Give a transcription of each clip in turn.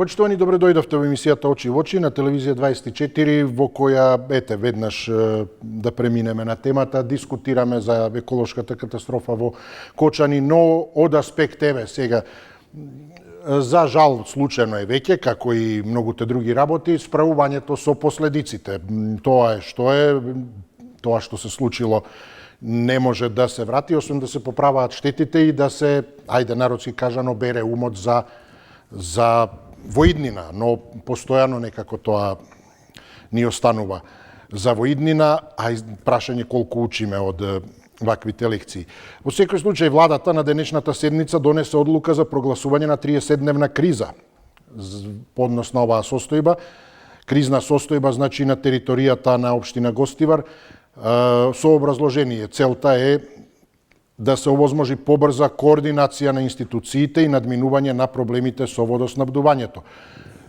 Почитувани, добре дојдовте во емисијата Очи во очи на телевизија 24, во која, веднаш да преминеме на темата, дискутираме за еколошката катастрофа во Кочани, но од аспект сега, за жал случајно е веќе, како и многуте други работи, справувањето со последиците. Тоа што се случило не може да се врати, освен да се поправаат штетите и да се, народски кажано, бере умот за воиднина, но постојано некако тоа ни останува за воиднина, а прашање колку учиме од ваквите лекции. Во секој случај, владата на денешната седница донесе одлука за прогласување на 30-дневна криза по однос на оваа состојба. Кризна состојба значи на територијата на општина Гостивар, со образложение. Целта е да се овозможи побрза координација на институциите и надминување на проблемите со водоснабдувањето.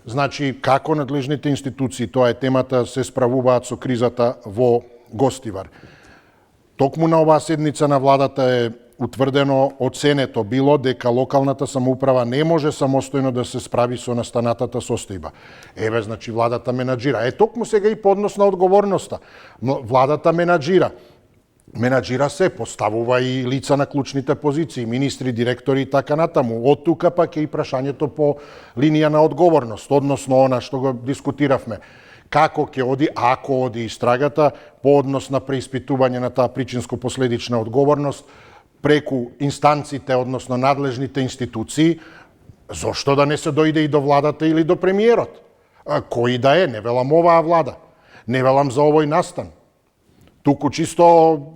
Значи, како надлежните институции, тоа е темата, се справуваат со кризата во Гостивар. Токму на оваа седница на владата е утврдено, оценето било дека локалната самоуправа не може самостојно да се справи со настанатата состојба. Значи, владата менаџира. Токму сега и по однос на одговорноста. Владата менаџира се, поставува и лица на клучните позиции, министри, директори и така натаму. Од тука пак е и прашањето по линија на одговорност, односно она што го дискутиравме. Како ќе оди, ако оди истрагата, по однос на преиспитување на таа причинско-последична одговорност преку инстанците, односно надлежните институции, зошто да не се дојде и до владата или до премиерот? Кој да е, не велам оваа влада, не велам за овој настан. Туку чисто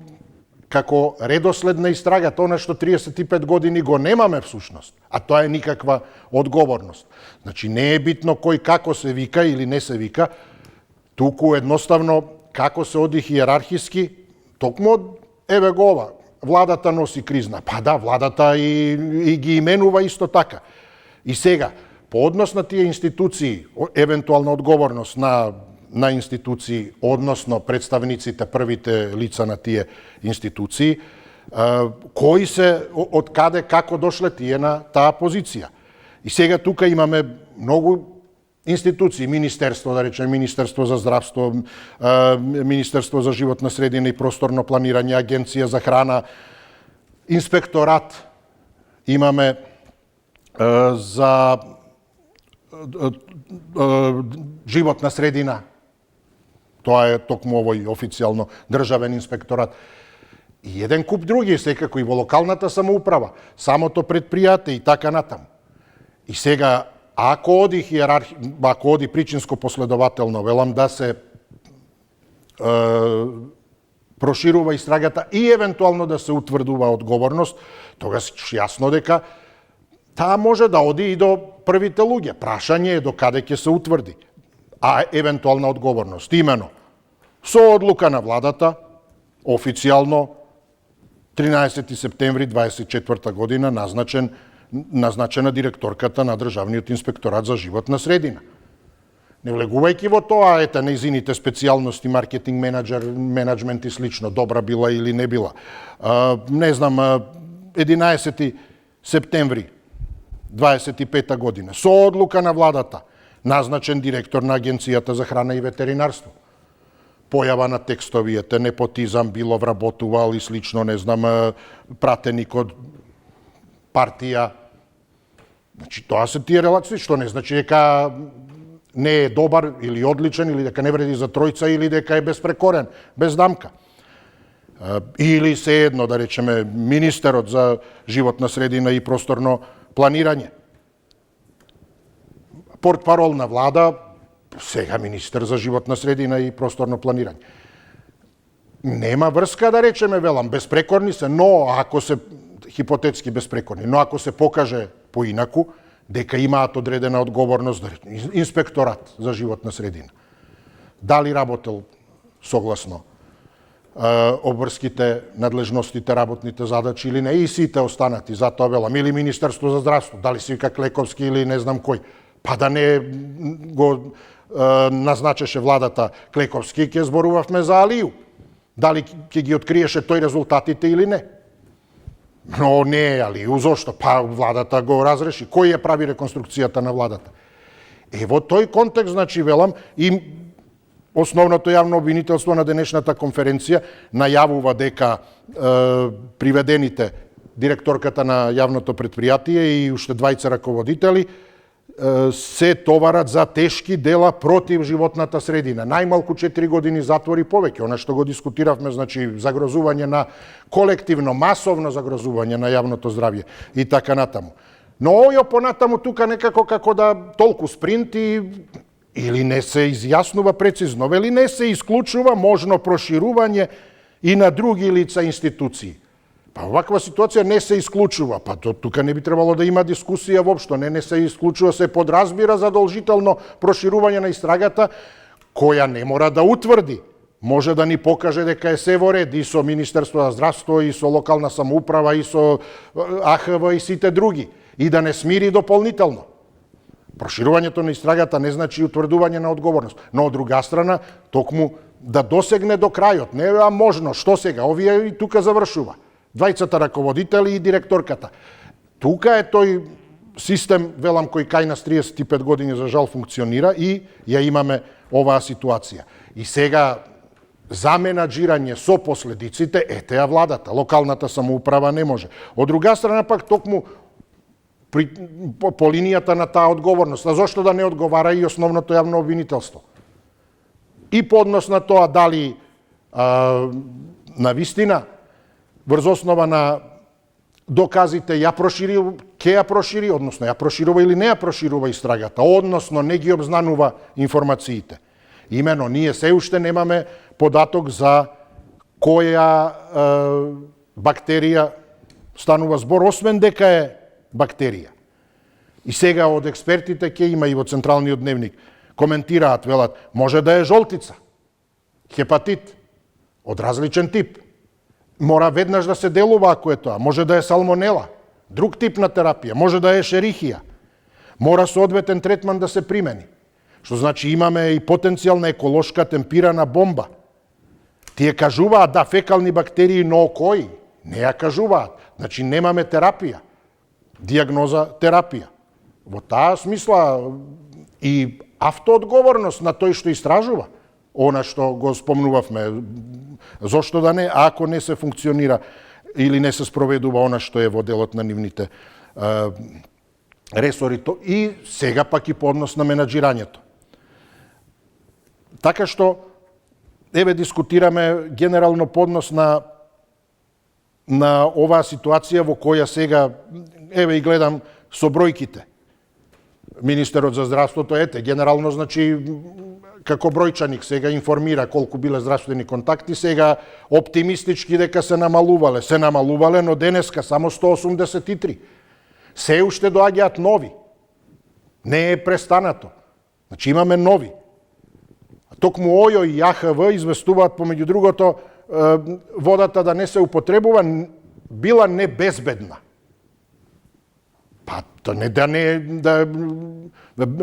како редослед на истрагата, она што 35 години го немаме всушност, а тоа е никаква одговорност. Значи, не е битно кој како се вика или не се вика, туку едноставно како се оди хиерархиски, токму од еве го ова, владата носи кризна. Па да, владата и ги именува исто така. И сега, по однос на тие институции, евентуална одговорност на институции, односно представниците, првите лица на тие институции, кои се, од каде, како дошле тие на таа позиција. И сега тука имаме многу институции, министерство, да речем, Министерство за здравство, Министерство за животна средина и просторно планирање, Агенција за храна, инспекторат имаме за животна средина, тоа е токму овој официјално државен инспекторат. И еден куп други, секако и во локалната самоуправа, самото предпријатие и така натаму. И сега, ако оди причинско последователно, велам да се проширува истрагата и евентуално да се утврдува одговорност, тогаш јасно дека таа може да оди и до првите луѓе. Прашање е до каде ќе се утврди, а евентуална одговорност. Имено, со одлука на владата, официјално 13. септември 24 година назначена директорката на Државниот инспекторат за животна средина. Не влегувајќи во тоа, нејзините специјалности, маркетинг менеджер, менеджмент и слично, добра била или не била. 11. септември 25 година, со одлука на владата, назначен директор на Агенцијата за храна и ветеринарство. Појава на текстовијата, непотизам, било вработувал и слично, пратеник од партија. Значи, тоа се тие релации, што не значи дека не е добар или одличен, или дека не вреди за тројца, или дека е безпрекорен, без дамка. Или се едно, да речеме, министерот за животна средина и просторно планирање. Портпарол на влада, сега министер за животна средина и просторно планирање. Нема врска, да речеме, велам, безпрекорни се, но ако се хипотетски безпрекорни, но ако се покаже поинаку, дека имаат одредена одговорност, инспекторат за животна средина. Дали работел согласно обврските надлежностите, работните задачи или не, и сите останати, затоа велам, или Министерство за здравство, дали си вика Клековски или не знам кој, па да не го назначеше владата Клековски, ќе зборувавме за Алију. Дали ќе ги откриеше тој резултатите или не. Но не е Алију, зошто? Па владата го разреши. Кој ја прави реконструкцијата на владата? Во тој контекст, значи, велам, и основното јавно обвинителство на денешната конференција најавува дека приведените директорката на јавното предпријатие и уште двајца раководители се товарат за тешки дела против животната средина. Најмалку 4 години затвор и повеќе. Она што го дискутиравме, значи, загрозување на колективно, масовно загрозување на јавното здравје и така натаму. Но ојо понатаму тука некако како да толку спринт или не се изјаснува прецизно, вели не се исклучува можно проширување и на други лица институции. Па оваква ситуација не се исклучува, па тука не би требало да има дискусија воопшто, не се исклучува, се подразбира задолжително проширување на истрагата, која не мора да утврди. Може да ни покаже дека е се во ред и со Министерство за здравство, и со локална самоуправа, и со АХВ и сите други, и да не смири дополнително. Проширувањето на истрагата не значи утврдување на одговорност, но од друга страна, токму да досегне до крајот, не е можно, што сега, овие и тука завршува. Двајцата раководители и директорката. Тука е тој систем, велам, кој кај нас 35 години за жал функционира и ја имаме оваа ситуација. И сега за менаџирање со последиците, ете ја владата, локалната самоуправа не може. Од друга страна пак токму по линијата на таа одговорност, а зошто да не одговара и основното јавно обвинителство? И по однос на тоа дали на вистина врз основа на доказите ќе ја прошири, односно ја проширува или не ја проширува истрагата, односно не ги обзнанува информациите. Имено, ние се уште немаме податок за која бактерија станува збор, освен дека е бактерија. И сега од експертите ќе има и во Централниот дневник коментираат, велат, може да е жолтица, хепатит, од различен тип. Мора веднаш да се делува ако е тоа. Може да е салмонела, друг тип на терапија, може да е шерихија. Мора соодветен третман да се примени. Што значи имаме и потенцијална еколошка темпирана бомба. Тие кажуваат да фекални бактерии, но кои? Не ја кажуваат. Значи немаме терапија. Диагноза терапија. Во таа смисла и автоодговорност на тој што истражува. Она што го спомнувавме, зошто да не, ако не се функционира или не се спроведува она што е во делот на нивните ресори, и сега пак и по однос на менаџирањето. Така што, еве дискутираме генерално по однос на оваа ситуација во која сега, еве и гледам со бројките. Министерот за здравството, ете, генерално, значи, како бројчаник сега информира колку биле здравствени контакти, сега оптимистички дека се намалувале, но денеска само 183. Се уште доаѓаат нови. Не е престанато. Значи имаме нови. Токму ОЈО и АХВ известуваат, помеѓу другото, водата да не се употребува, била небезбедна. Па,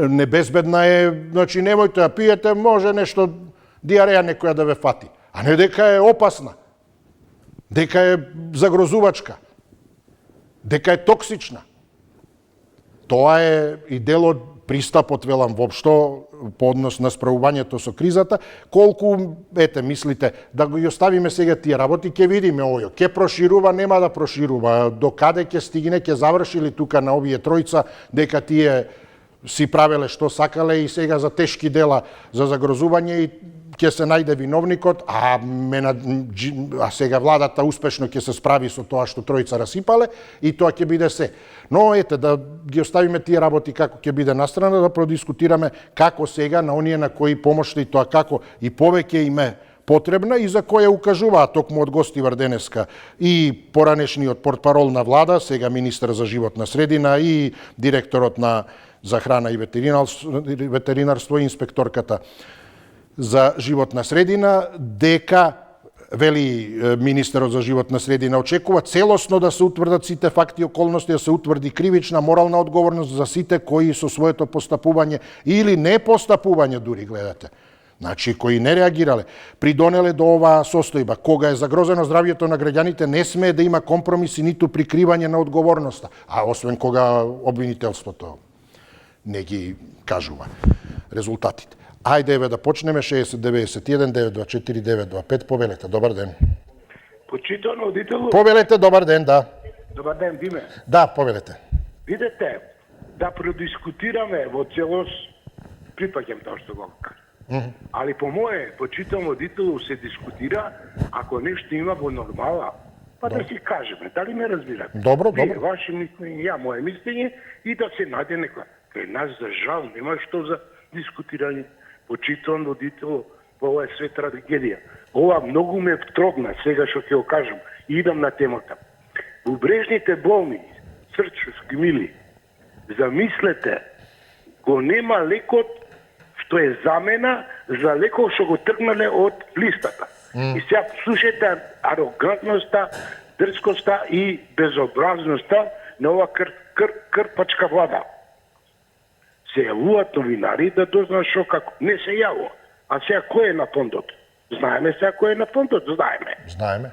небезбедна е, значи немојте да пиете, може нешто диареја некоја да ве фати. А не дека е опасна, дека е загрозувачка, дека е токсична. Тоа е и дел од пристапот, велам, воопшто по однос на справувањето со кризата. Колку, ете, мислите, да го оставиме сега тие работи, ќе видиме ОЈО. Ќе проширува, нема да проширува. До каде ќе стигне, ќе завршили тука на овие тројца, дека тие си правеле што сакале и сега за тешки дела за загрозување и ќе се најде виновникот, а сега владата успешно ќе се справи со тоа што тројца расипале и тоа ќе биде се. Но ете, да ги оставиме тие работи како ќе биде настрана, да продискутираме како сега на оние на кои помошта и тоа како и повеќе им е потребна и за која укажуваат токму од гостивар денеска и поранешниот портпарол на влада, сега министер за животна средина и директорот за храна и ветеринарство и инспекторката за животна средина, дека, вели министерот за животна средина, очекува целосно да се утврдат сите факти и околности, да се утврди кривична морална одговорност за сите кои со своето постапување или не постапување, дури гледате, значи кои не реагирале, придонеле до оваа состојба. Кога е загрозено здравјето на граѓаните, не смее да има компромиси ниту прикривање на одговорноста, а освен кога обвинителството не ги кажува резултатите. Ајде еве да почнеме 60 91 924 925 повелете. Добар ден. Почитано аудитору. Повелете, добар ден, да. Добар ден, Диме. Да, повелете. Видете, да продискутираме во целост, припаќам тоа што го кажа. Али по мое, почитано аудитору се дискутира ако нешто има во нормала, па да си кажеме, дали ме разбирате? Добро, Вие, добро. ваше мислење, ја мое мислење и да се најде некоја. Кај нас за жал нема што за дискутирање. Почитано аудитору, ова е све трагедија. Ова многу ме трогна сега што ќе го кажам. Идам на темата. Убрежните болни, срчевски мили, замислете, го нема лекот што е замена за лекот што го тргнале од листата. И сега слушате арогантноста, дрскоста и безобразноста на ова крпачка влада. Се јавуваат новинари да дознаат шо како. Не се јавува. А сега кој е на фондот? Знаеме сега кој е на фондот? Знаеме. Знаеме.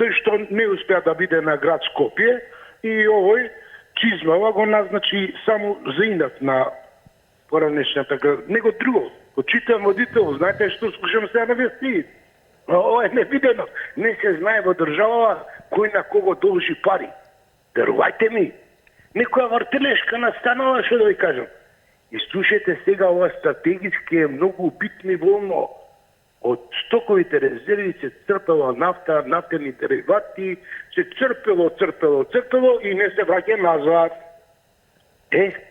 Тој што не успеа да биде на град Скопје и овој Чизмава го назначи само за инат на поранешната град. Него друго. Почитам водител, знаете што слушам сега на вести. Ова е невидено. Не се знае во држава кој на кого должи пари. Верувајте ми. Некоја вртелешка настанала, што да ви кажам. И слушайте сега, ова стратегиски е многу битни волно. Од стоковите резерви се црпела нафта, нафтени деривати, се црпело и не се враќа назад.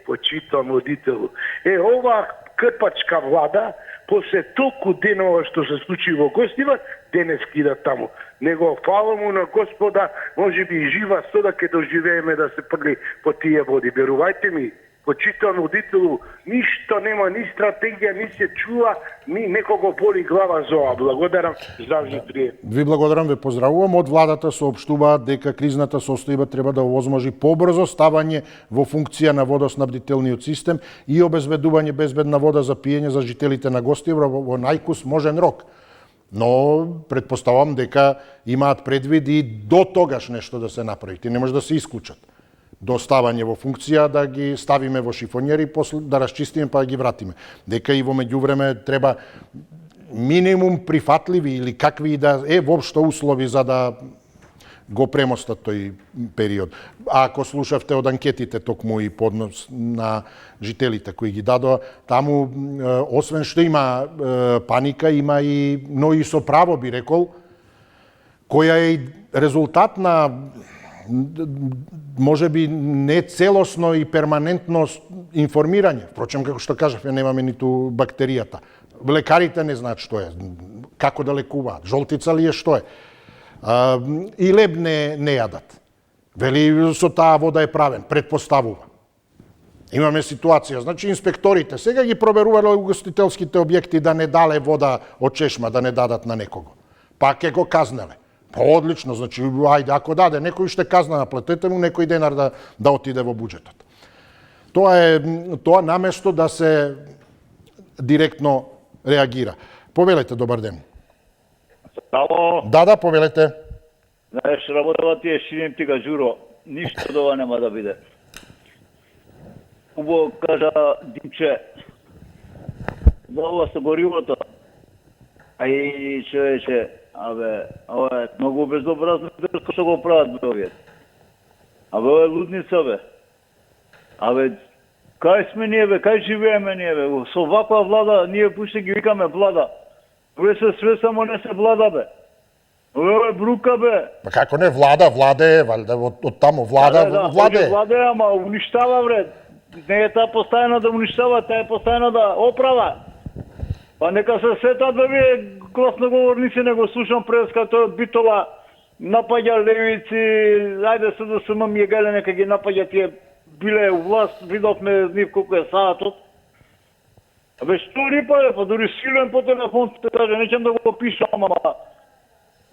Почитам водител. Ова крпачка влада, после толку денова што се случи во Гостива, денес кида таму. Него фала му на Господа, може би жива сода ке доживееме да се прли по тие води. Верувајте ми, почитан водителу, ништо нема, ни стратегија, ни се чува, ни некого боли глава за ова. Благодарам, здравје пријатно. Ви благодарам, ве поздравувам. Од владата соопштуваат дека кризната состојба треба да овозможи побрзо ставање во функција на водоснабдителниот систем и обезбедување безбедна вода за пиење за жителите на Гостивар во најкус можен рок. Но предпоставам дека имаат предвид и до тогаш нешто да се направи. Ти не може да се исклучат. До ставање во функција да ги ставиме во шифонјери, после да расчистиме па да ги вратиме. Дека и во меѓувреме треба минимум прифатливи или какви и да воопшто услови за да го премостат тој период. А ако слушавте од анкетите токму и поднос на жителите кои ги дадоа, таму освен што има паника, има и, но и со право би рекол, која е резултат на може би не целосно и перманентно информирање. Впрочем, како што кажав, немаме ниту бактеријата. Лекарите не знаат што е, како да лекуваат, жолтица ли е, што е. И леб не јадат. Вели, со таа вода е правен, предпоставува. Имаме ситуација, значи инспекторите сега ги проверувале угостителските објекти да не дале вода од чешма, да не дадат на некого. Па ќе го казнеле. Одлично, значи, ајде, ако даде, некој ще казна, наплатете му некој денар да отиде во буџетот. Тоа наместо да се директно реагира. Повелете, добар ден. Ало. Да, повелете. Знаеш, работава ти е шинем ти га журо. Ништо од ова нема да биде. Убаво кажа Димче, за ова со горивото. Ај, човече, ова е многу безобразно што го прават бе овие. Ова е лудница бе. Кај сме ние бе, кај живееме ние бе? Со ваква влада ние пуште ги викаме влада. Овие се све само не се влада бе. Ова е брука бе. Па како не влада е, валјда од таму влада е. Влада е, ама уништава бре. Не е таа постојано да уништава, таа е постојано да оправа. Па нека се сетат бе вие гласноговорници, не го слушам пред като Битола напаѓа левици, ајде се да се мамјегале, нека ги напаѓа тие биле у власт, видовме нив колку е саатот. Што рипа е, па дури силен по телефон те каже, нечем да го пишам, ама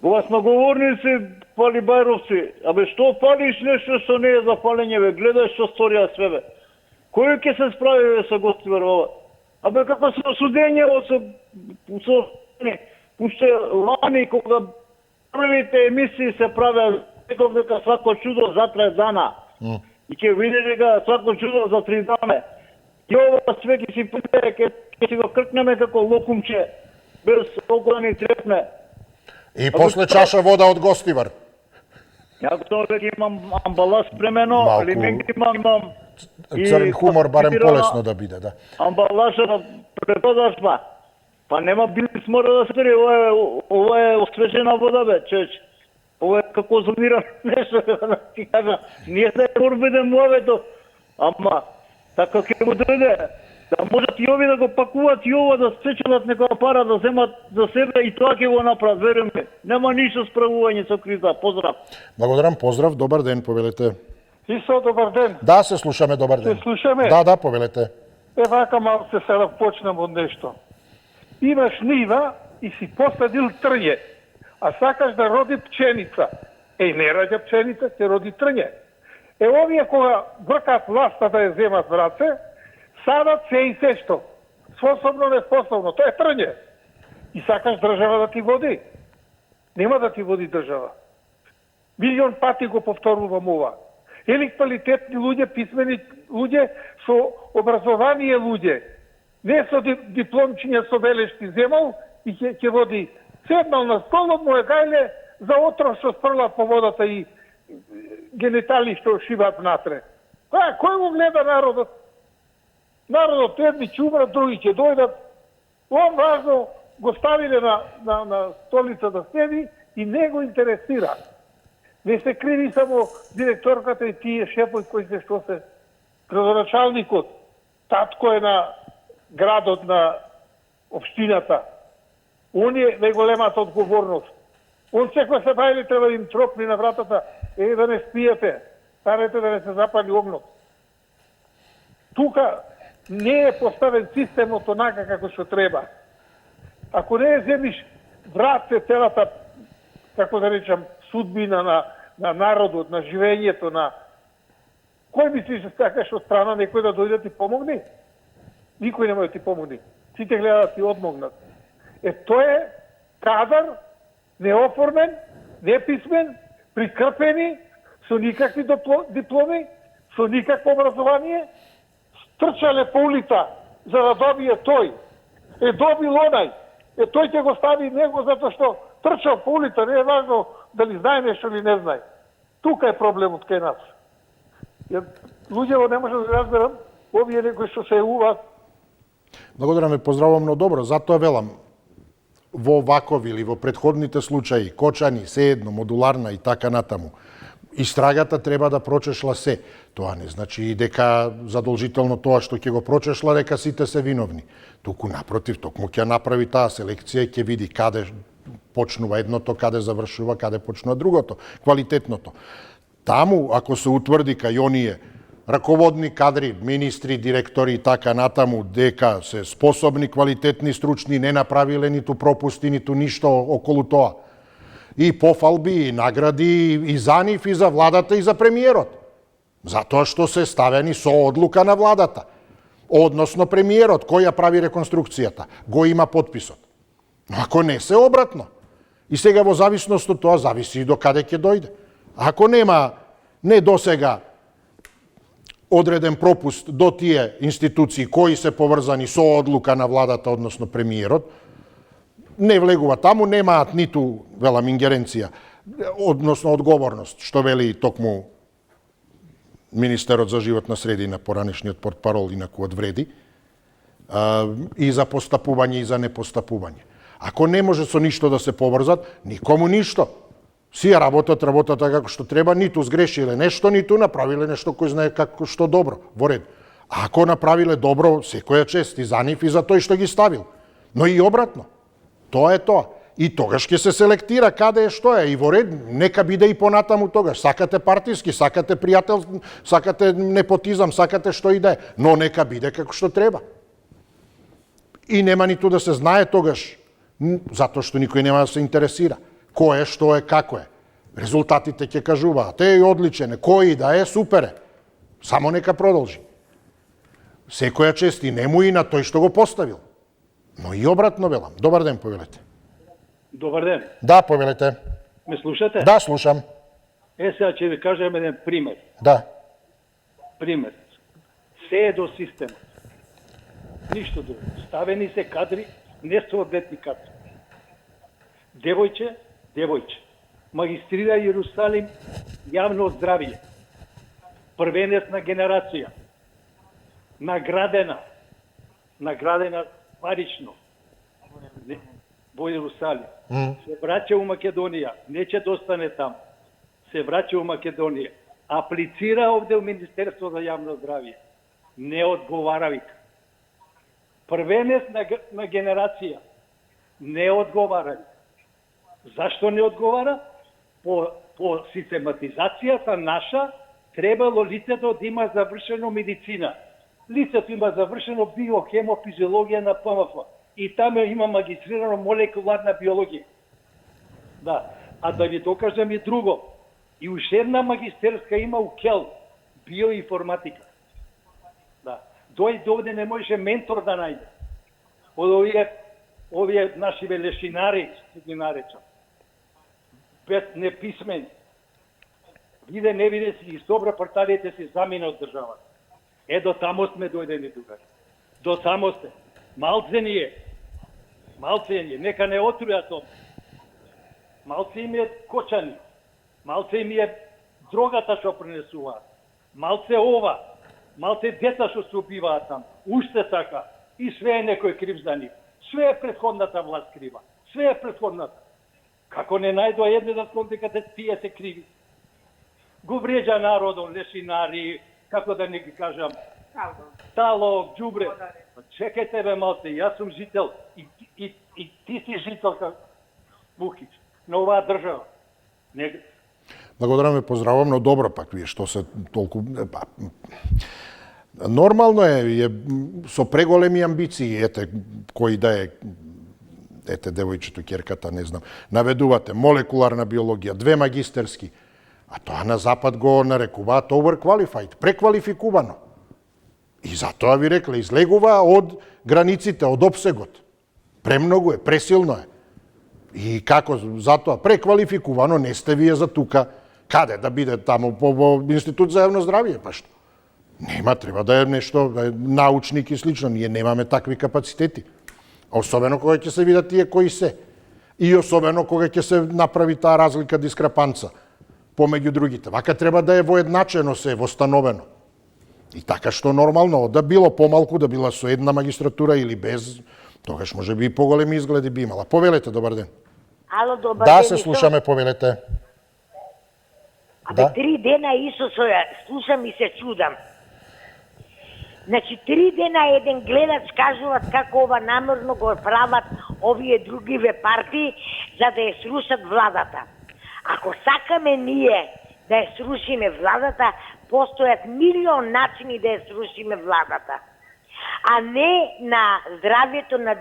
гласноговорници, пали бајровци, што палиш нешто што не е за палење, бе, гледај што сторија све, бе. Кој ќе се справи, бе, со Гостивар ова? Како со судење, со уште лани, кога првите емисии се правеа, реков дека свако чудо за 3 дана. И ќе види дека свако чудо за 3 дана. Ќе ова све ќе си пуне, ќе си го кркнеме како локумче, без околу ни трепне. И после чаша вода од гостивар. Ако тоа веќе имам амбалаж спремено, Малку алименти имам и Црн хумор барем пакетирана полесно да биде, да. амбалажа на препродажба. Па нема билис мора да се бери, ова е освежена вода бе, чеч. Ова е како зонирано нешто, да ти кажа. Ние да мора биде муавето, ама така ќе му дојде. Да можат и ови да го пакуваат и ова да спечелат некоја пара да земат за себе и тоа ќе го направат, верувам ми. Нема ништо справување со криза. Поздрав. Благодарам, поздрав, добар ден, повелете. Исто, добар ден. Да, се слушаме, добар ден. Се слушаме? Да, повелете. Вака малку се сега почнем од нешто. Имаш нива и си посадил трње, а сакаш да роди пченица. Не раѓа пченица, ќе роди трње. Овие кога вркат власта да ја земат в раце, садат се и се што. Способно, неспособно, тоа е трње. И сакаш држава да ти води. Нема да ти води држава. Милион пати го повторувам ова. Или квалитетни луѓе, писмени луѓе, со образование луѓе. Не со дипломчиња со белешки земал и ќе води. Седнал на столот му е гајле за отров што спрлат по водата и генитали што шибат внатре. Кој го гледа народот? Народот едни ќе умрат, други ќе дојдат. Он важно го ставиле на столица да седи и не го интересира. Не се криви само директорката и тие шефови кои се што се градоначалникот. Татко е на градот, на општината. Он е најголемата одговорност. Он секој се бајли треба да им тропни на вратата, да не спиете, станете да не се запали огнот. Тука не е поставен системот онака како што треба. Ако не земиш вратце целата, како да речам, судбина на народот, на живењето, на... Кој мислиш да сакаш од страна некој да дојде да ти помогне? Никој нема да ти помогне. Сите гледаат да ти одмогнат. Тоа е кадар, неоформен, неписмен, прикрпени, со никакви дипломи, со никакво образование, трчале по улица за да добие тој. Добил онај. Тој ќе го стави него затоа што трчал по улица, не е важно дали знае нешто или не знае. Тука е проблемот кај нас. Луѓето не може да разберам, овие некои што се јавуваат. Благодарам ве, поздравувам, но добро, затоа велам, во вакови или во предходните случаи, Кочани, се едно, модуларна и така натаму, истрагата треба да прочешла се. Тоа не значи и дека задолжително тоа што ќе го прочешла, дека сите се виновни. Туку напротив, токму ќе направи таа селекција и ќе види каде почнува едното, каде завршува, каде почнува другото, квалитетното. Таму, ако се утврди кај оние раководни кадри, министри, директори и така натаму, дека се способни, квалитетни, стручни, не направиле ниту пропусти, ниту ништо околу тоа. И пофалби, и награди, и за нив, и за владата, и за премиерот. Затоа што се ставени со одлука на владата. Односно премиерот, кој ја прави реконструкцијата, го има подписот. Но ако не се обратно, и сега во зависност од тоа, зависи и до каде ќе дојде. Ако нема, не досега, одреден пропуст до тие институции кои се поврзани со одлука на владата, односно премиерот, не влегува таму, немаат ниту, велам, ингеренција, односно одговорност, што вели токму министерот за животна средина, поранешниот портпарол, инаку одвреди, и за постапување и за непостапување. Ако не може со ништо да се поврзат, никому ништо. Сија работат како што треба, ниту сгрешиле нешто, ниту направиле нешто кој знае како што добро, во ред. А ако направиле добро, секоја чест и за нив и за тој што ги ставил. Но и обратно. Тоа е тоа. И тогаш ќе се селектира каде е што е. И во ред, нека биде и понатаму тогаш. Сакате партиски, сакате пријател, сакате непотизам, сакате што и да е. Но нека биде како што треба. И нема ниту да се знае тогаш, затоа што никој нема да се интересира. Кој е, што е, како е. Резултатите ќе кажуваат. Одличен е, кој да е, супер е. Само нека продолжи. Секоја чест и нему и на тој што го поставил. Но и обратно велам. Добар ден, повелете. Добар ден. Да, повелете. Ме слушате? Да, слушам. Сега ќе ви кажем еден пример. Да. Пример. Се е до системот. Ништо друго. Ставени се кадри, несоодветни кадри. Девојче. Магистрира Јерусалим, јавно здравје. Првенецна генерација. Наградена парично. Во Јерусалим. Се враќа у Македонија. Не ќе достане таму. Се враќа у Македонија. Аплицира овде у Министерство за јавно здравје. Не одговара, вика. Првенец на генерација. Не одговара. Зашто не одговара? По систематизацијата наша, требало лицето да има завршено медицина. Лицето има завршено биохемофизиологија на ПМФ. И таму има магистрирано молекуларна биологија. Да. А да ви докажам и друго. И уште една магистерска има у КЕЛ, биоинформатика. Да. Дојде овде не може ментор да најде. Од овие наши велешинари, ги наречам. Без неписмени. Виде, не виде си, и добро порталите си замина од државата. До тамо сме дојдени тука. До тамо сме. Малце ни е, нека не отруја тоа. Малце им е кочани. Малце им е дрогата што пренесуваат. Малце малце деца што се убиваат там. Уште така. И све е некој крив за нив. Све е претходната власт крива. Све е претходната. Како не најдоа едне да скон дека тие се криви. Го вреđа народот, лешинари, како да не ги кажам, тало, џубре. Чекајте бе малце, јас сум жител и ти си жител Вукич на оваа држава. Благодарам ве, поздравувам, но добро пак вие што се толку нормално е со преголеми амбиции, ете кој да е, ете девојчето, ќерката, не знам, наведувате молекуларна биологија, 2 магистерски, а тоа на запад го нарекуваат overqualified, преквалификувано. И затоа ви рекле, излегува од границите, од опсегот. Премногу е, пресилно е. И како затоа преквалификувано не сте вие за тука. Каде да биде таму во Институт за јавно здравје, па што? Нема, треба да е нешто, да е научник и слично. Ние немаме такви капацитети. Особено кога ќе се видат тие кои се. И особено кога ќе се направи таа разлика, дискрепанца помеѓу другите. Вака треба да е воедначено се, востановено. И така што нормално, да било помалку, да била со една магистратура или без, тогаш може би и поголеми изгледи би имала. Повелете, добар ден. Ало, добар да, ден. се слушаме, повелете. Абе, 3 дена Исусо ја слушам и се чудам. Значи, 3 дена еден гледач кажуваат како ова намерно го прават овие другиве партии за да ја срушат владата. Ако сакаме ние да ја срушиме владата, постојат милион начини да ја срушиме владата. А не на здравјето на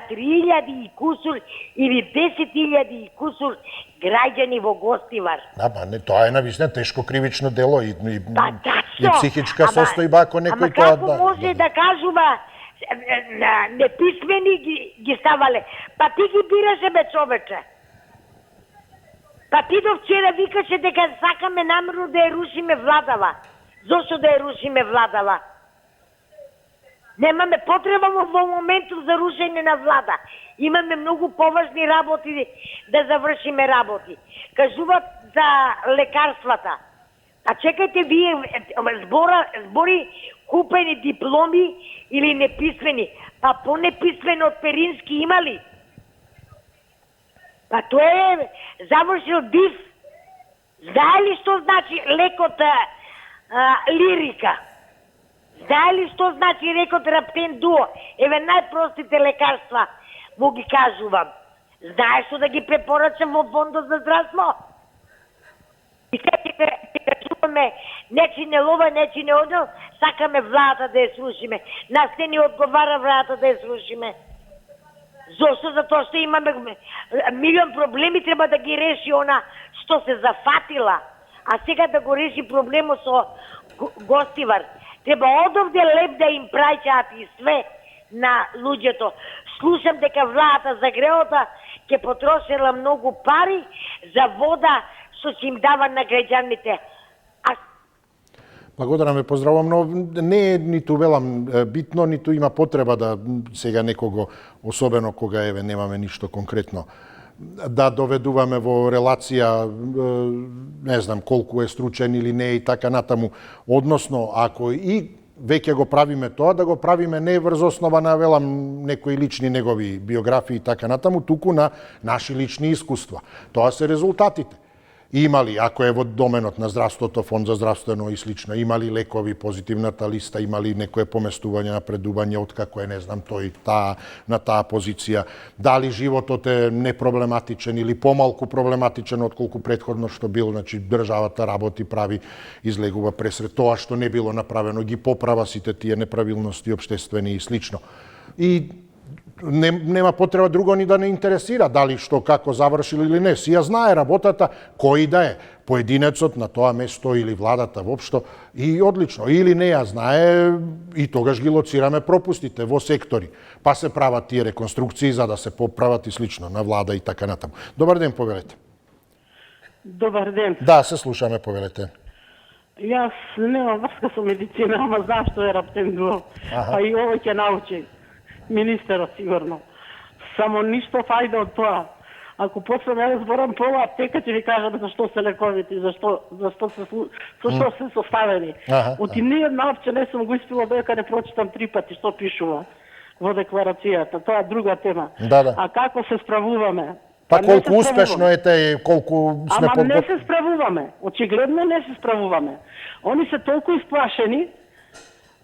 3000 и кусур или 10.000 и кусур граѓани во Гостивар. Ама не, тоа е навистина тешко кривично дело и тачно, психичка состојба ако некој тоа... Ама како може да кажува неписмени ги ставале? Па ти ги бираше, бе, човече. Па ти до вчера викаше дека сакаме намерно да ја рушиме владава. Зошто да ја рушиме владава? Немаме потреба во моментот за рушење на влада. Имаме многу поважни работи да завршиме работи. Кажуваат за лекарствата. А чекајте, вие збори купени дипломи или неписмени. Па по-неписмено од Перински има ли? Па тој е завршил ДИВ. Знае ли што значи лекот лирика? Знае ли што значи лекот Раптен Дуо? Еве најпростите лекарства му ги кажувам. Знае што да ги препорачам во фондот за здравство? И сега ќе кажуваме, нечи не лова, нечи не одел, сакаме владата да ја срушиме. Нас не ни одговара владата да ја срушиме. Зошто? Затоа што имаме милион проблеми, треба да ги реши она што се зафатила. А сега да го реши проблемот со Гостивар. Треба одовде леп да им праќаат и све на луѓето. Слушам дека владата за греота ќе потрошила многу пари за вода што ќе им дава на граѓаните. Благодарам ве, поздравувам, но не е ниту велам битно, ниту има потреба да сега некого, особено кога еве немаме ништо конкретно, да доведуваме во релација, не знам колку е стручен или не и така натаму. Односно, ако и веќе го правиме тоа, да го правиме не врз основа на, велам, некои лични негови биографии и така натаму, туку на наши лични искуства. Тоа се резултатите. Имали, ако е во доменот на здравството, фонд за здравствено и слично, имали лекови, позитивната листа, имали некое поместување, напредување, откако е, не знам, тој на таа позиција. Дали животот е непроблематичен или помалку проблематичен отколку претходно што бил, значи државата работи, прави, излегува пресред тоа што не било направено, ги поправа сите тие неправилности општествени и слично. И нема потреба друго ни да не интересира дали што како завршил или не. Си ја знае работата, кој да е поединецот на тоа место или владата воопшто, и одлично. Или не ја знае, и тогаш ги лоцираме пропустите во сектори. Па се прават тие реконструкции за да се поправат и слично на влада и така натаму. Добар ден, повелете. Добар ден. Да, се слушаме, повелете. Јас немам врска со медицина, ама знам што е раптендуал. А и овој ќе научи. Министерот, сигурно. Само ништо фајда од тоа. Ако почнем да зборам по аптека, ќе ви кажат зашто се лековите и зашто се се составени. Оти ниједна опце не сум го испила дека не прочитам 3 пати што пишува во декларацијата. Тоа е друга тема. Да. А како се справуваме? Па колку успешно е и колку сме Ама не се справуваме. Очигледно не се справуваме. Они се толку исплашени.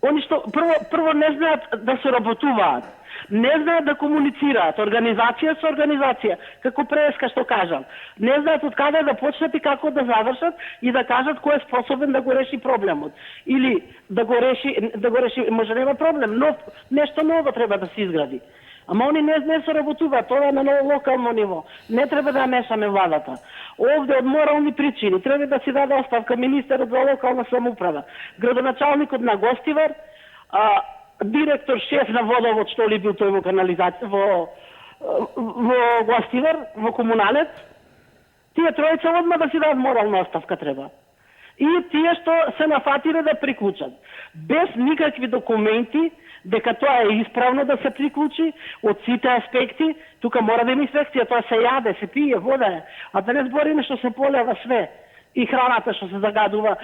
Они што прво не знаат да се работуваат, не знаат да комуницираат, организација со организација, како преска што кажам. Не знаат од каде да почнат и како да завршат и да кажат кој е способен да го реши проблемот. Или да го реши, може нема проблем, но нешто ново треба да се изгради. Ама они не се работуваат, тоа е на ново локално ниво. Не треба да мешаме владата. Овде од морални причини треба да си даде оставка министерот за локална самоуправа, градоначалникот на Гостивар, директор шеф на водовод, што ли бил тој во канализација, во Гостивар, во комуналец. Тие тројца одма да си дадат морална оставка треба. И тие што се нафатиле да приклучат. Без никакви документи, дека тоа е исправно да се приклучи од сите аспекти, тука мора да има инспекција, тоа се јаде, се пие, вода е, а да не збориме што се полева све, и храната што се загадува,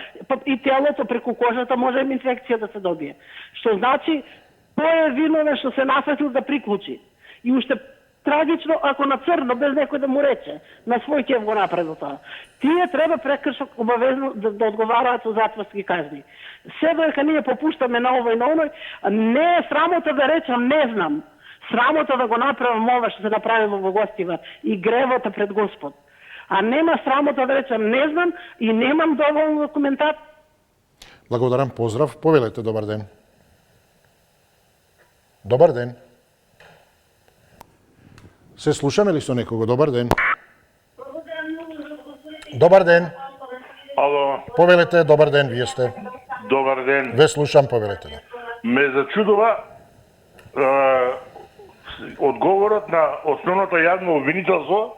и телото преку кожата може и инфекција да се добие. Што значи, тој е виновен што се нафатил да приклучи. И уште трагично, ако на црно, без некој да му рече, на свој ќев го направи тоа. Тие треба прекршок обавезно да одговараат со затворски казни. Се додека ние попуштаме на овој и на оној, не е срамота да речам не знам. Срамота да го направам ова што се направило во Гостивар и гревота пред Господ. А нема срамота да речам не знам и немам доволно документација. Благодарам, поздрав. Повелете, добар ден. Добар ден. Се слушаме ли со некого? Добар ден. Добар ден. Ало. Повелете, добар ден, вие сте. Добар ден. Ве слушам, повелете. Да. Ме зачудува одговорот на основното јавно обвинителство.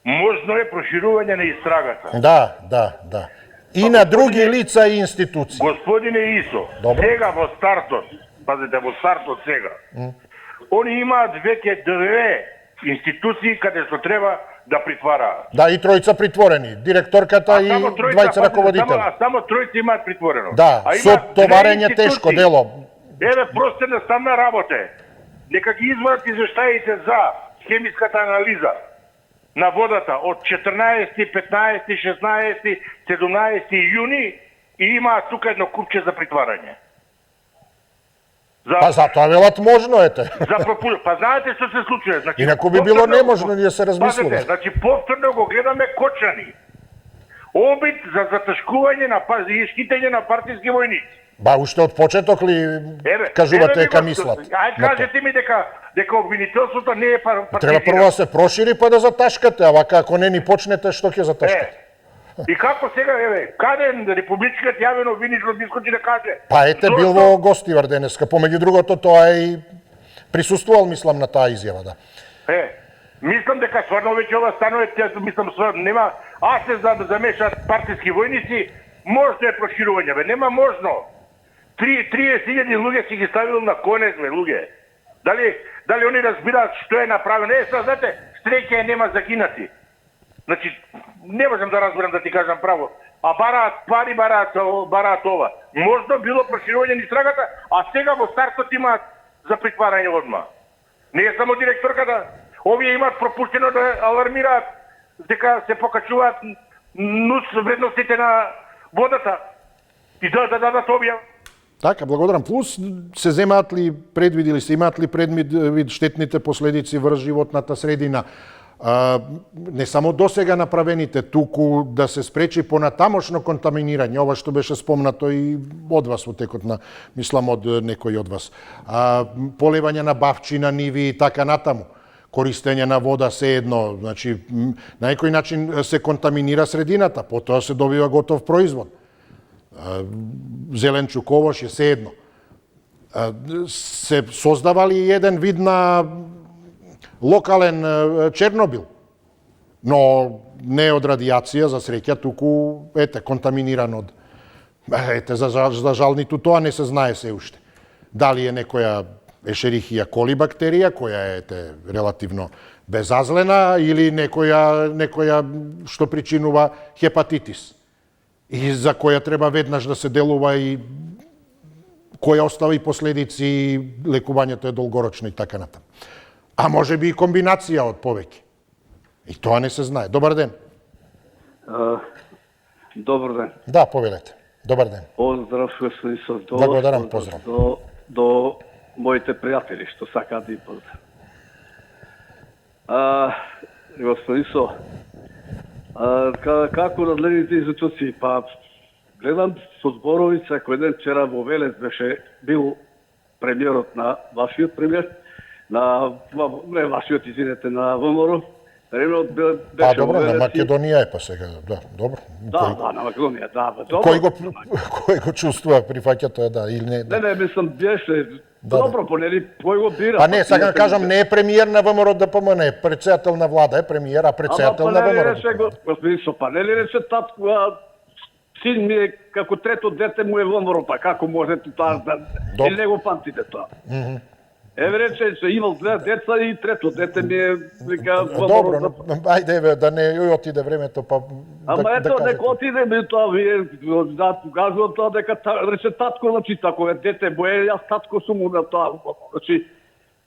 Можно е проширување на истрагата. Да. И на други лица и институции. Господине Исо, Добро. сега во стартот, пазите, во стартот сега, они имаат веќе 2 институции каде што треба да притвараат. Да, и тројца притворени. Директорката и двајца раководители. Само тројца имаат притворено. Да, со товарење тешко дело. Еве, просто наставна работа. Нека ги извадат извештаите за хемиската анализа на водата од 14, 15, 16, 17 јуни и имаат тука едно купче за притварање. Па затоа велат можно ете. Па знаете што се случува? Значи, инаку би било неможно ни да се размислува. Пазете, значи повторно го гледаме Кочани. Обид за затешкување на и искитање на партиски војници. Ба, уште од почеток ли кажувате дека мислат? Ајде кажете ми дека обвинителството не е партизирано. Треба прво да се прошири па да заташкате, а вака ако не ни почнете, што ќе заташкате? И како сега, еве, каде републичкиот јавен обвинител искочи да каже? Па ете, бил во Гостивар денеска, помеѓу другото тоа е и присуствувал, мислам, на таа изјава, да. Мислам дека стварно веќе ова станува, мислам, нема, се замешаат партиски војници, Можно е проширување, бе, нема можно. 30.000 луѓе си ги ставил на конец, бе, луѓе. Дали они разбираат што е направено? Знаете, стреќа нема загинати. Значи, не можам да разберам да ти кажам право. А бараат пари, бараат ова. Можно било проширување на истрагата, а сега во стартот имаат за притварање одма. Не е само директорката. Овие имаат пропуштено да алармираат дека се покачуваат нус вредностите на водата и да дадат објава. Така, благодарам. Плюс се земаат ли предвидили се, имаат ли предвид штетните последици врз животната средина? Не само досега направените, туку да се спречи понатамошно контаминирање, ова што беше спомнато и од вас во текот на, мислам, од некој од вас. Поливање на бавчина, ниви и така натаму. Користење на вода се едно, значи, на некој начин се контаминира средината, потоа се добива готов производ. Зелен чуковош е се едно. Се создава ли еден вид на локален Чернобил, но не од радиација, за среќа, туку, контаминиран од... за жал ниту тоа не се знае се уште. Дали е некоја Ешерихија коли бактерија, која е релативно безазлена, или некоја што причинува хепатитис, и за која треба веднаш да се делува и која остава и последици, и лекувањето е долгорочно и така натаму. А може би и комбинација од повеќе. И тоа не се знае. Добар ден. Добар ден. Да, повелете. Добар ден. Поздрав, господин Исов. Благодарам, поздрав. До моите пријатели што сакаат да и поздрав. Господин Исов, како надлежните институции? Па, гледам со зборови, секој ден вчера во Велес беше бил премиерот на вашиот премиер, не вашиот, извинете, на ВМРО. Па добро, на Македонија е па сега, да, добро. Да, на Македонија, да, добро. Кој го чувствува, прифаќа тоа, да, или не? Не, мислам, беше добро, понели, кој го бира. Па не, сега кажам, не е премиер на ВМРО ДПМН, е председател на влада, е премиер, а председател на ВМРО. Господин Сопа, не ли рече татко, син ми е како трето дете му е ВМРО, па како можете тоа да... Или не го памтите тоа? Еве рече, че имал две деца и трето дете ми е Добро, ајде да не отиде времето, па Ама ето, нека отиде ми тоа, вие кажувам тоа дека рече татко, значи, тако е дете бое, јас татко сум на тоа, значи,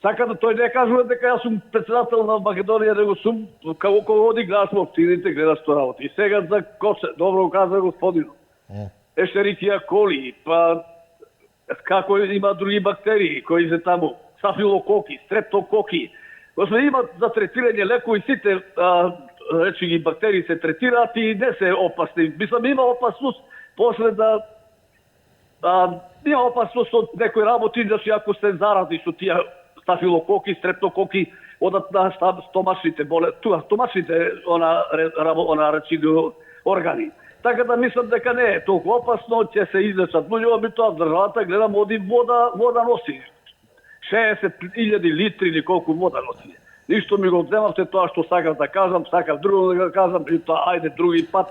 сака да тој не кажува дека јас сум председател на Македонија, него сум, како оди гледаш во оптините, гледаш тоа работи. И сега за Косе, добро каза господинот. Ешерихија коли, па како има други бактерии кои се таму, стафилококи, стрептококи. Господи, има за третирање лекови, сите речи ги бактерии се третираат и не се опасни. Мислам, има опасност после да има опасност од некои работи, значи ако се зарази со тие стафилококи, стрептококи, одат на стомашните стомашните она речи органи. Така да мислам дека не е толку опасно, ќе се излечат луѓе, тоа државата гледам оди вода носи. 60.000 литри или колку вода носи. Ништо ми го земавте тоа што сакам да кажам, сакам друго да кажам, и тоа, ајде други пат,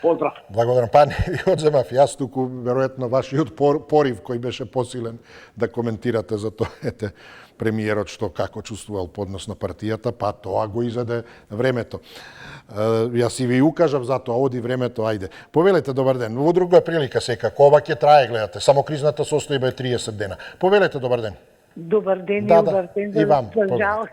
поздрав. Благодарам, па не ви одземав јас туку, веројатно вашиот порив кој беше посилен да коментирате за тоа, премиерот што како чувствувал поднос на партијата, па тоа го изеде времето. Јас и ви укажав за тоа, оди времето, ајде. Повелете, добар ден. Во друга прилика секако, ова ќе трае, гледате, само кризната состојба е 30 дена. Повелете, добар ден. Добар ден, да, убав ден. И вам. За жал,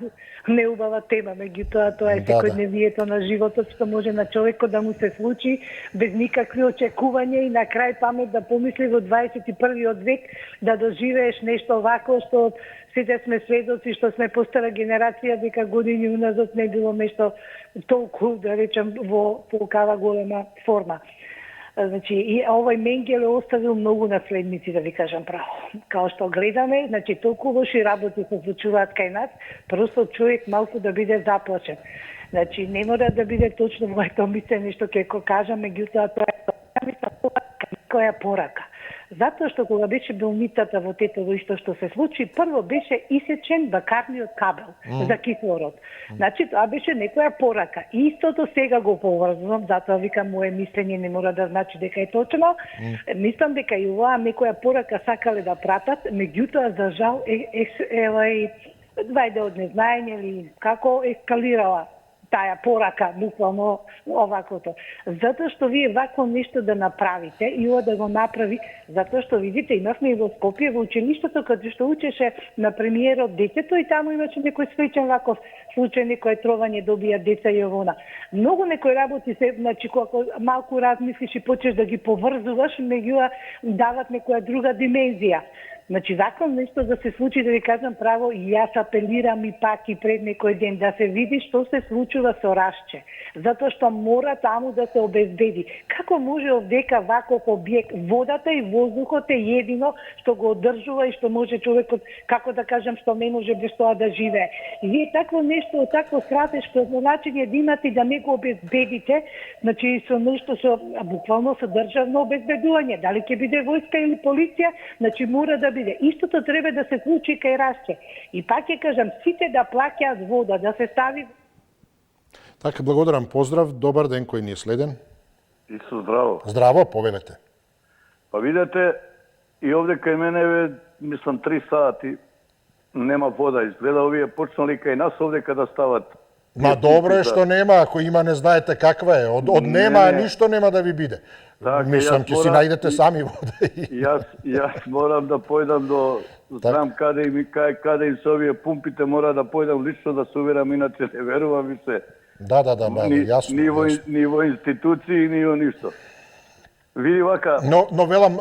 не убава тема, меѓутоа тоа е секојдневието на животот што може на човекот да му се случи без никакви очекувања и на крај памет да помисли во 21. век да доживееш нешто вако што сите сме сведоци што сме постара генерација дека години уназад не било нешто толку, да речем, во толкава голема форма. Значи, и овој Менгеле оставил многу наследници, да ви кажам право. Као што гледаме, значи, толку лоши работи се случуваат кај нас, просто човек малку да биде заплашен. Значи, не мора да биде точно моето мислење што ќе го кажам, меѓутоа тоа е која порака. Затоа што кога беше болницата во Тетово исто што се случи, прво беше исечен бакарниот кабел за кислород. Значи тоа беше некоја порака. Истото сега го поврзувам, затоа викам мое мислење не мора да значи дека е точно. Мислам дека и оваа некоја порака сакале да пратат, меѓутоа за жал вајде од незнаење или како ескалирала таа порака, буквално овакото. Затоа што вие вакво нешто да направите и ова да го направи, затоа што видите, имавме и во Скопје во училиштето каде што учеше на премиерот детето и таму имаше некој сличен ваков случај, некој тровање добија деца и овона. Многу некои работи се, значи кога малку размислиш и почнеш да ги поврзуваш, меѓуа дават некоја друга димензија. Значи, вакво нешто да се случи, да ви кажам право, и јас апелирам и пак и пред некој ден, да се види што се случува со Рашче. Затоа што мора таму да се обезбеди. Како може овдека ваков објект, водата и воздухот е едино што го одржува и што може човекот, како да кажам, што не може без тоа да живее. И вие такво нешто, такво стратешко начиње да имате да не го обезбедите, значи со нешто со буквално со државно обезбедување. Дали ќе биде војска или полиција, значи мора да биде. Истото треба да се случи кај Рашче. И пак ќе кажам, сите да плаќаат вода, да се стави. Така, благодарам, поздрав, добар ден кој ни е следен. Исо, здраво. Здраво, повелете. Па видете, и овде кај мене, мислам, 3 сати нема вода. Изгледа овие почнали кај нас овдека да стават. Ма добро е што нема, ако има не знаете каква е. Од нема ништо нема да ви биде. Так, мислам, ќе си најдете сами вода. Јас морам да појдам до, знам каде им се овие пумпите, мора да појдам лично да се уверам, иначе не верувам ви се. Да, јасно. Ни во институции, ни во ништо. Види вака... Но велам,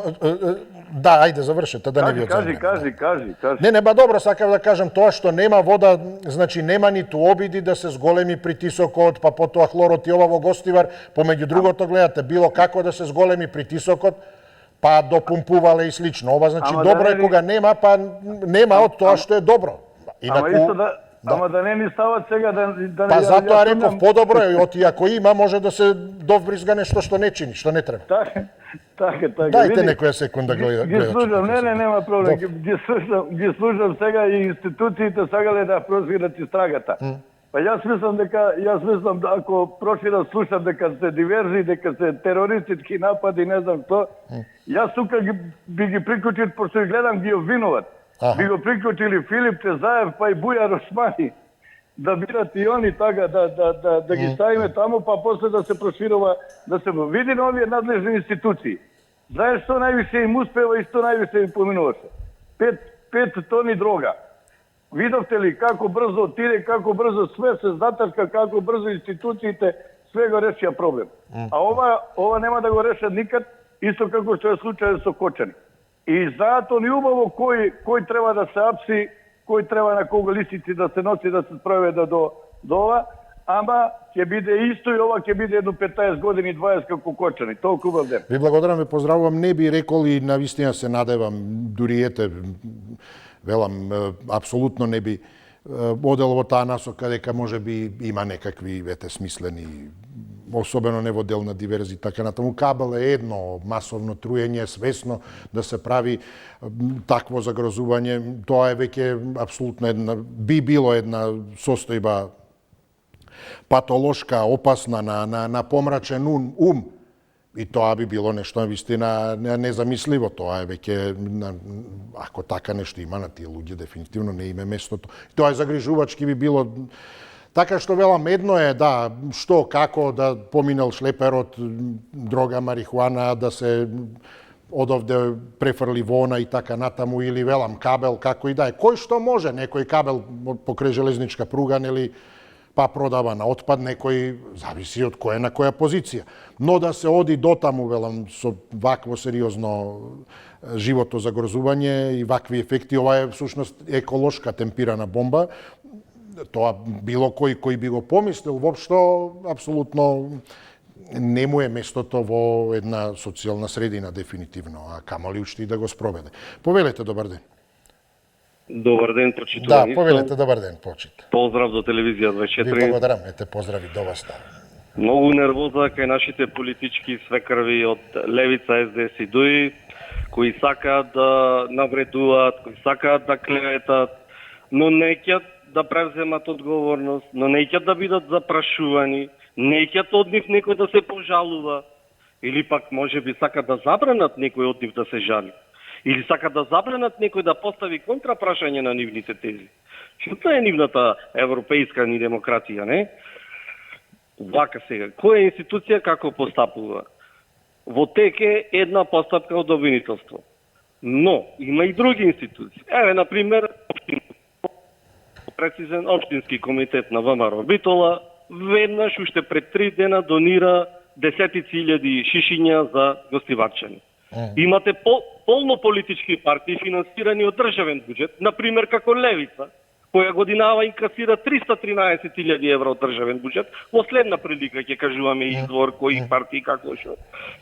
да, ајде, завршете, да не ви одземам. Кажи. Не, ба добро, сакам да кажам тоа што нема вода, значи нема ниту обиди да се зголеми притисокот, па потоа хлорот и ова во Гостивар, помеѓу другото гледате, било како да се зголеми притисокот, па допумпувале и слично. Ова значи добро е кога нема, па нема од тоа што е добро. Ама да не ни стават сега да Па затоа реков подобро е, оти ако има може да се довбризга нешто што не чини, што не треба. Така. Дајте некоја секунда гледа. Ги слушам, нема проблем. Ги слушам сега и институциите сагале да просвират истрагата. Па јас мислам да ако проширам слушам дека се диверзии, дека се терористички напади, не знам што, јас тука би ги приклучил, пошто гледам ги обвинуват. Би го приклучили Филип Чезаев, па и Бујар Османи, да бидат и они така, да ги ставиме таму, па после да се проширува, да се види на овие надлежни институции. Знаеш што највише им успева и што највише им поминуваше? 5 тони дрога. Видовте ли како брзо отиде, како брзо све се затачка, како брзо институциите све го решија проблем. А ова нема да го решат никад, исто како што е случај со Кочани. И знаат они убаво кој треба да се апси, кој треба на кого лисици да се носи, да се спроведе до ова, ама ќе биде исто и ова ќе биде едно 15 години, 20 како Кочани. Толку убав ден. Ви благодарам, ве поздравувам, не би рекол и навистина се надевам, дури ете, велам, апсолутно не би одел во таа насока дека може би има некакви смислени, особено неводелна диверзија, така натаму. Кабел е едно, масовно труење, свесно да се прави такво загрозување, тоа е веќе апсолутно една, би било една состојба патолошка, опасна, на помрачен ум. И тоа би било нешто навистина незамисливо. Тоа е веќе, ако така нешто има на тие луѓе, дефинитивно не име местото. Тоа е загрижувачки би било. Така што велам, едно е, да, што, како да поминал шлеперот, дрога, марихуана, да се одовде префрли вона и така натаму, или велам, кабел, како и да е. Кој што може, некој кабел покрај железничка пруга, нели, па продава на отпад, некој, зависи од која на која позиција. Но да се оди дотаму, велам, со вакво сериозно живото загрозување и вакви ефекти, ова е всушност еколошка темпирана бомба, тоа било кој би го помислил, воопшто апсолутно не му е местото во една социјална средина дефинитивно, а камоли уште и да го спроведе. Повелете, добар ден. Добар ден, почитувани. Да, повелете, добар ден, почит. Поздрав до телевизија 24. Ви благодарам, ете поздрави до вас. Многу нервоза кај нашите политички свекрви од Левица, СДС и ДУИ, кои сакаат да навредуваат, кои сакаат да клеветат, но неќат да превземат одговорност, но неќат да бидат запрашувани, неќат од нив некој да се пожалува, или пак може би сакаат да забранат некој од нив да се жали, или сакаат да забранат некој да постави контрапрашање на нивните тези. Што е нивната европејска ни демократија, не? Вака сега, која институција како постапува? Во тек е една постапка од обвинителство. Но, има и други институции. Еве, например, прецизен Општински комитет на ВМРО Битола, веднаш уште пред 3 дена донира десетици илјади шишиња за гостиварчани. Имате полно политички партии финансирани од државен буџет, например како Левица, која годинава инкасира 313.000 евра од државен буџет. Во следна прилика ќе кажуваме извор кои партии како што.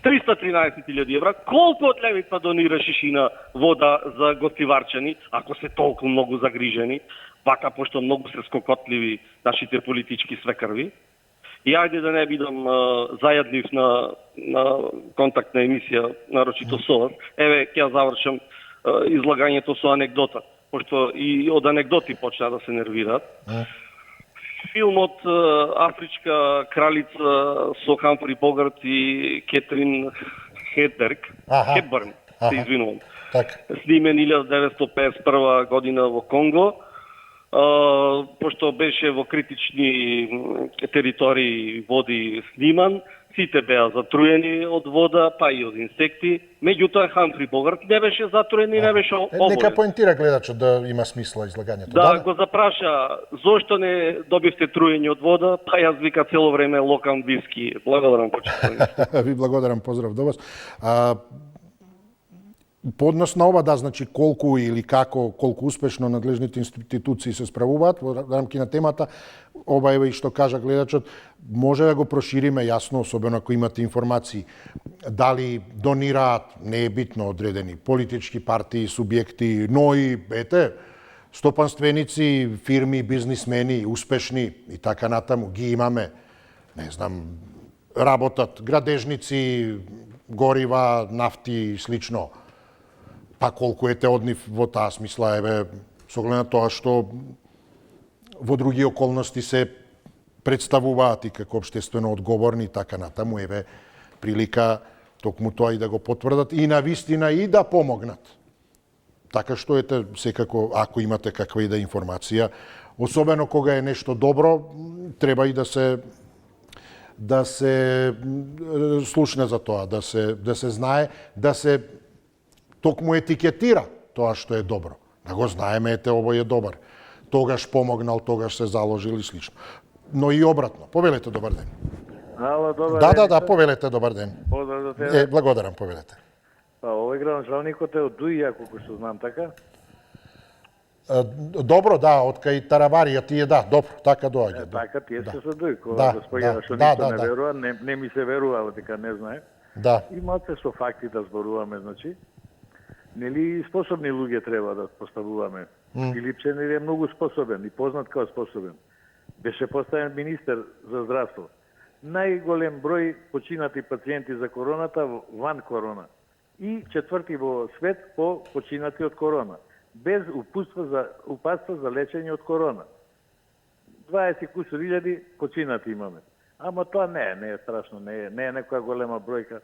313.000 евра. Колку од Левица донира шишина вода за гостиварчани, ако се толку многу загрижени, вака пошто многу се скокотливи нашите политички свекрви. И ајде да не бидам зајадлив на контактна емисија, нарочито со вас. Еве, ќе завршам излагањето со анегдота, пошто и од анегдоти почна да се нервираат. Филмот Афричка кралица со Хамфри Богарт и Кетрин Хепбърн, се извинувам. Снимен 1951 година во Конго, пошто беше во критични територии води сниман, сите беа затруени од вода, па и од инсекти. Меѓутоа Хамфри Богарт не беше затруен и не беше оборен. Нека поентира гледачот да има смисла излагањето. Да, го запраша, зошто не добивте труење од вода? Па јас вика цело време локам виски. Благодарам, почитувани. Ви благодарам, поздрав до вас. По однос на ова, да, значи колку или како, колку успешно надлежните институции се справуваат во рамки на темата, ова е и што кажа гледачот, може да го прошириме јасно, особено ако имате информации, дали донираат, не е битно одредени, политички партии, субјекти, но и, стопанственици, фирми, бизнисмени, успешни и така натаму, ги имаме, не знам, работат, градежници, горива, нафти и слично. Па колку ете од нив во таа смисла, со оглед на тоа што во други околности се представуваат и како општествено одговорни и така натаму, прилика токму тоа и да го потврдат и на вистина и да помогнат. Така што секако, ако имате каква и да информација, особено кога е нешто добро, треба и да се слушне за тоа, да се знае, да се токму етикетира тоа што е добро. Да го знаеме, овој е добар. Тогаш помогнал, тогаш се заложил и слично. Но и обратно. Повелете добар ден. Ало, добар ден. Да, повелете добар ден. Поздрав за тебе. Благодарам, повелете. Па, овој градоначалникот е од Дуија, колку што знам, така? Добро, да, од кај Тараварија тие, да, добро, така доаѓа. Така, тие се со Дуј, кога господја што ништо не верува, не ми се верува, дека не знае. Да. И малце со факти да зборуваме, значи. Нели способни луѓе треба да поставуваме. Филипчен е многу способен и познат како способен. Беше поставен министер за здравство. Најголем број починати пациенти за короната ван корона. И четврти во свет по починати од корона. Без упатства за лечење од корона. 20 кусур илјади починати имаме. Ама тоа не е страшно, не е некоја голема бројка.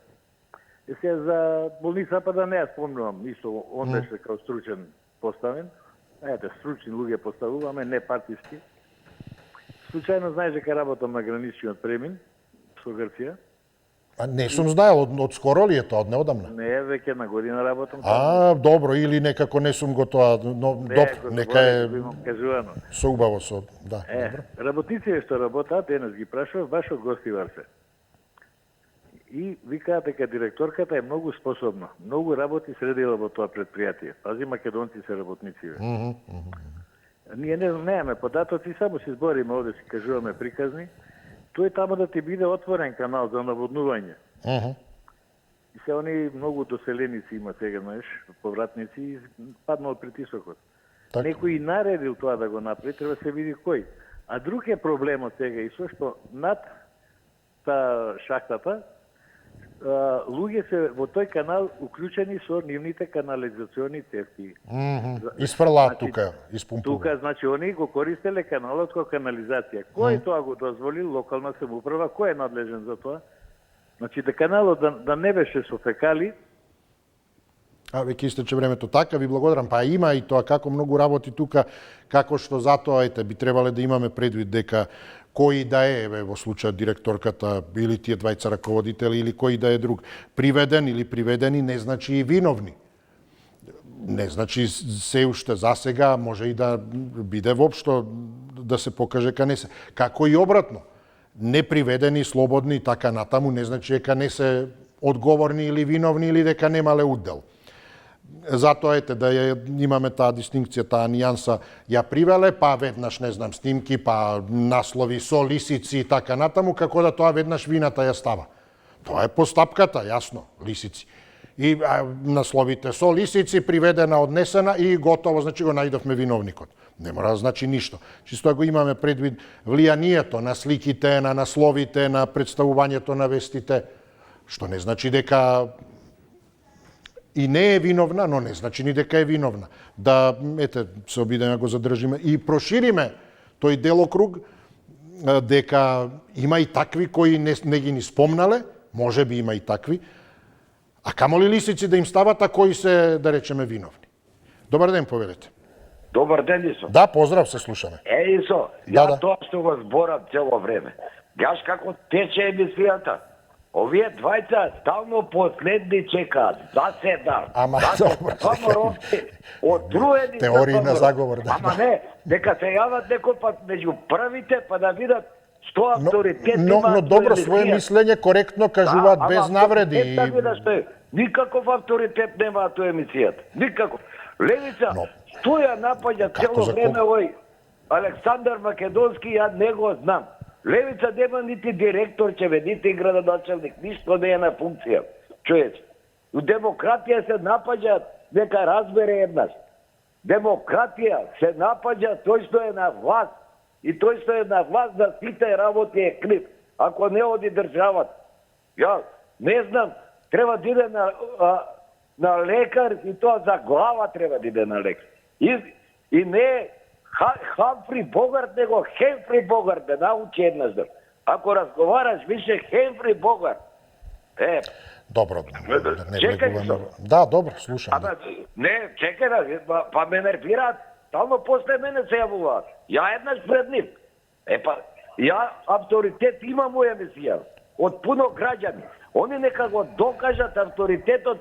Се за болница па да не ја спомнувам, ништо, он беше као стручен поставен. Стручни луѓе поставуваме, не партиски. Случајно знаеш дека работам на граничниот премин со Грција. Не сум знаел, од скоро ли е тоа, од неодамна? Не, веќе на година работам. Добро, или некако не сум го тоа, но добро, нека е кажувано. Со убаво со, да, добро. Работниците што работаат, денес ги прашував, баш од Гостивар се. И викаат дека директорката е многу способна. Многу работи средила во тоа предпријатие. Пази, македонци се работници. Ние не знаеме податоци, само се збориме овде, си кажуваме приказни. Тој тамо да ти биде отворен канал за наводнување. И се они многу доселеници има сега, знаеш, повратници, и паднал притисокот. Некој наредил тоа да го направи, треба се види кој. А друг е проблемот сега и со што над таа шахтата луѓе се во тој канал уклучени со нивните канализациони цевки. Isfrlaat тука, испумпува. Тука, значи, они го користеле каналот како канализација. Кој тоа го дозволи? Локална самоуправа. Кој е надлежен за тоа? Значи, да каналот да не беше со фекали. Веќе истече времето. Така, ви благодарам. Па има и тоа како многу работи тука, како што затоа, би требале да имаме предвид дека кој да е, во случајот директорката, или тие двајца раководители, или кој да е друг, приведен или приведени, не значи и виновни. Не значи се уште за сега, може и да биде воопшто да се покаже ка не се. Како и обратно. Неприведени, слободни, така натаму, не значи дека не се одговорни или виновни, или дека немале удел. Затоа да имаме таа дистинкција, таа нијанса ја привеле, па веднаш, не знам, снимки, па наслови со лисици и така натаму, како да тоа веднаш вината ја става. Тоа е постапката, јасно, лисици. И насловите со лисици, приведена, однесена и готово, значи го најдовме виновникот. Не мора да значи ништо. Чисто го имаме предвид влијанието на сликите, на насловите, на представувањето на вестите, што не значи дека и не е виновна, но не значи ни дека е виновна. Да, се обидеме го задржиме и прошириме тој делокруг, дека има и такви кои не ги ни спомнале, може би има и такви, а камоли лисици да им стават, а кои се, да речеме, виновни. Добар ден, повелете. Добар ден, Исо. Да, поздрав, се слушаме. Исо, ја тоа што го зборам цело време. Гледаш како тече емисијата. Овие двајца стално последни чекаат. Заседа. Ама, добро. Отруени. Теории на заговор, да. Ама не, дека се јават некој пат меѓу првите, па да видат што авторитет има. Но добро, свое мислење коректно кажуваат без навреди. Никаков авторитет нема тоа емисијата. Никаков. Левица, што ја напаѓа цело време овој Александар Македонски, ја не го знам. Левица нема нити директорчеве, нити градоначелник, ништо не е на функција. Човече, у демократија се напаѓа, нека разбере еднаш. Демократија се напаѓа тој што е на власт и тој што е на власт за сите работи е крив, ако не оди државата. Ја не знам, треба да иде на лекар и тоа за глава треба да иде на лекар. И не Хамфри Богарт, него Хемфри Богарт, да научи еднаш. Ако разговараш више Хемфри Богарт. Добро, чекај. Да, добро, слушам. Не, чекај, па ме нервираат. Тално после мене се јавуваат. Ја еднаш пред нив. Ја авторитет имам у емисија. Од пуно граѓани. Они нека го докажат авторитетот,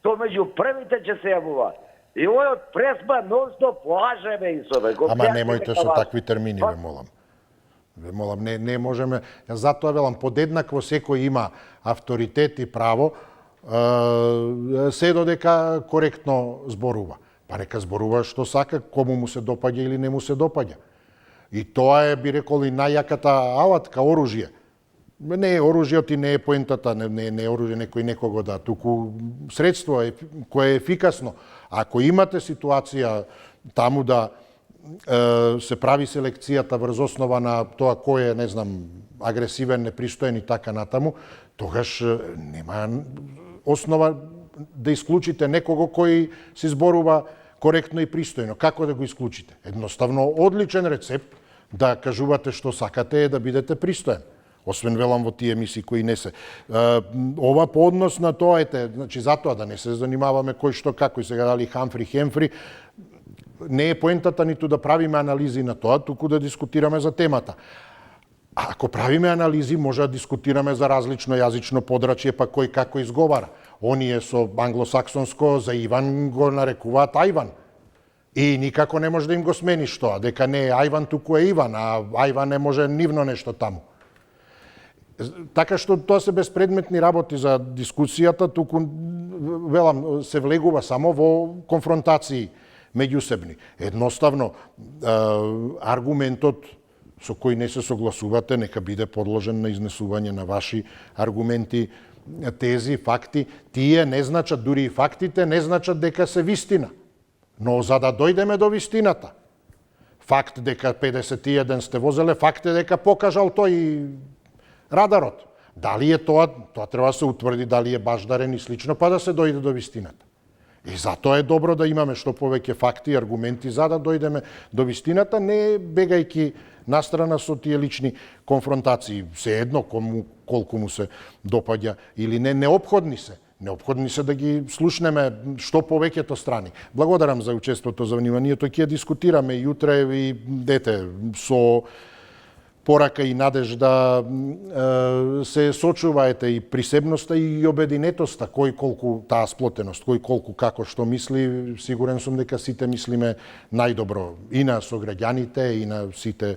то меѓу првите ќе се јавуваат. И овој од пресба нон-стоп лаже ме Исове. Ама немојте со такви термини, ве молам. Ве молам, не можеме. Затоа велам, подеднакво секој има авторитет и право, се додека коректно зборува. Па нека зборува што сака, кому му се допаѓа или не му се допаѓа. И тоа е, би рекол, и најјаката алатка, оружје. Не е оружјето и не е поентата, не е оружје некој некого да, туку средство кое е ефикасно. Ако имате ситуација таму да се прави селекцијата врз основа на тоа кој е, не знам, агресивен, непристоен и така натаму, тогаш нема основа да исклучите некого кој се зборува коректно и пристојно. Како да го исклучите? Едноставно, одличен рецепт да кажувате што сакате е да бидете пристоен. Освен велам во тие емисии кои не се. Ова по однос на тоа значи затоа да не се занимаваме кој што како и сега дали Хамфри, Хемфри, не е поентата ниту да правиме анализи на тоа, туку да дискутираме за темата. А ако правиме анализи, може да дискутираме за различно јазично подрачје, па кој како изговара. Оние со англосаксонско за Иван го нарекуваат Ајван. И никако не може да им го смениш тоа, дека не е Ајван, туку е Иван, а Ајван не може нивно нешто таму. Така што тоа се безпредметни работи за дискусијата, туку велам се влегува само во конфронтации меѓусебни. Едноставно аргументот со кој не се согласувате нека биде подложен на изнесување на ваши аргументи, тези, факти. Тие не значат, дури и фактите не значат дека се вистина. Но за да дојдеме до вистината, факт дека 51 сте возеле, факт е дека покажал тој радарот. Дали е тоа треба да се утврди дали е баждарен и слично, па да се дојде до вистината. И затоа е добро да имаме што повеќе факти и аргументи за да дојдеме до вистината, не бегајќи настрана со тие лични конфронтации. Се едно колку му се допаѓа или не, неопходни се да ги слушнеме што повеќето страни. Благодарам за учеството, за вниманието. Ќе дискутираме и утре и со порака и надежда се сочуваете и присебноста и обединетоста, кој колку таа сплотеност, кој колку како што мисли, сигурен сум дека сите мислиме најдобро и на сограѓаните, и на сите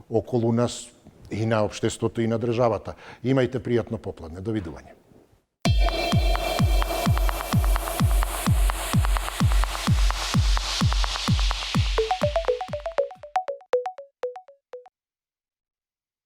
околу нас, и на општеството, и на државата. Имајте пријатно попладне. Довидување.